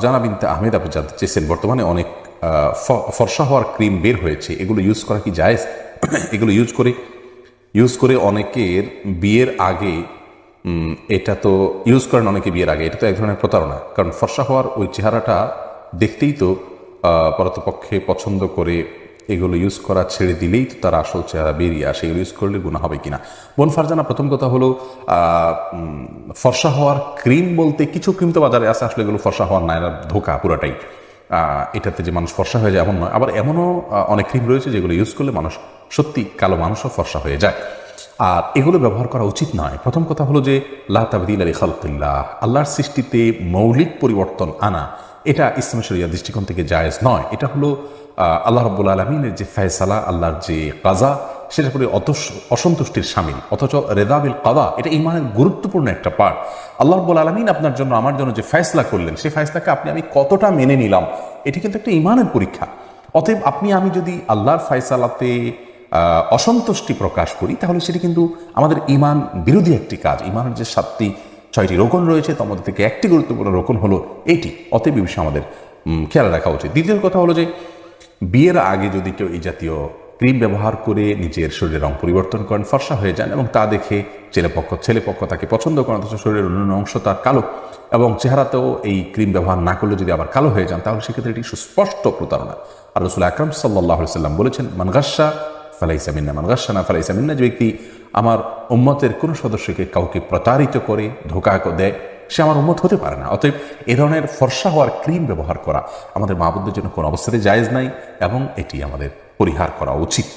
জানা বিনতে আহমেদ আপনি জানতে চেয়েছেন, বর্তমানে অনেক ফর্সা হওয়ার ক্রিম বের হয়েছে, এগুলো ইউজ করা কি জায়েজ? এগুলো ইউজ করে অনেকের বিয়ের আগে, এটা তো ইউজ করেন অনেকে বিয়ের আগে, এটা তো এক ধরনের প্রতারণা। কারণ ফর্সা হওয়ার ওই চেহারাটা দেখতেই তো পরতপক্ষে পছন্দ করে এগুলো ইউজ করা ছেড়ে দিলেই তো তার আসল চেহারা বেরিয়ে আসে। এগুলো ইউজ করলে গুনাহ হবে কিনা? বোন ফারজানা, প্রথম কথা হলো ফর্সা হওয়ার ক্রিম বলতে কিছু ক্রিম তো বাজারে আছে, আসলে এগুলো ফর্সা হওয়ার না, এরা ধোকা পুরাটাই। এটাতে যে মানুষ ফর্সা হয়ে যায় এমন নয়। আবার এমনও অনেক ক্রিম রয়েছে যেগুলো ইউজ করলে মানুষ সত্যি কালো মানুষও ফর্সা হয়ে যায়। আর এগুলো ব্যবহার করা উচিত নয়। প্রথম কথা হলো যে লা তাবদীলা লিখালকিল্লাহ, আল্লাহর সৃষ্টিতে মৌলিক পরিবর্তন আনা, এটা ইসলামী শরিয়ার দৃষ্টিকোণ থেকে জায়েজ নয়। এটা হলো আল্লাহ রাব্বুল আলামিনের যে ফয়সালা, আল্লাহর যে কাজা, সেটা করে অসন্তুষ্টির শামিল। অথচ রেদা বিল কাদা এটা ঈমানের গুরুত্বপূর্ণ একটা পার্ট। আল্লাহ রাব্বুল আলামিন আপনার জন্য, আমার জন্য যে ফয়সলা করলেন, সেই ফয়সলাকে আমি কতটা মেনে নিলাম, এটি কিন্তু একটা ঈমানের পরীক্ষা। অতএব আমি যদি আল্লাহর ফয়সালাতে অসন্তুষ্টি প্রকাশ করি, তাহলে সেটি কিন্তু আমাদের ঈমান বিরোধী একটি কাজ। ঈমানের যে 6টি রোকন রয়েছে, তার মধ্যে থেকে একটি গুরুত্বপূর্ণ রোকন হলো এইটি। অতএব এই বিষয়ে আমাদের খেয়াল রাখা উচিত। দ্বিতীয় কথা হলো যে বিয়ের আগে যদি কেউ এই জাতীয় ক্রিম ব্যবহার করে নিজের শরীরের রং পরিবর্তন করেন, ফর্সা হয়ে যান, এবং তা দেখে ছেলেপক্ষ তাকে পছন্দ করেন, অথচ শরীরের অন্যান্য অংশ তার কালো, এবং চেহারাতেও এই ক্রিম ব্যবহার না করলে যদি আবার কালো হয়ে যান, তাহলে সেক্ষেত্রে এটি সুস্পষ্ট প্রতারণা। আর রাসূল আকরাম সাল্লাল্লাহু আলাইহি সাল্লাম বলেছেন, মান গাশশা ফালাইসা মিন্না, মান গাশশানা ফালাইসা মিন্না, যে ব্যক্তি আমার উম্মতের কোনো সদস্যকে কাউকে প্রতারিত করে, ধোঁকা দেয়, সে আমার উম্মত হতে পারে না। অতএব এ ধরনের ফর্সা হওয়ার ক্রিম ব্যবহার করা আমাদের মা বোনদের জন্য কোনো অবস্থাতে জায়েজ নাই, এবং এটি আমাদের পরিহার করা উচিত।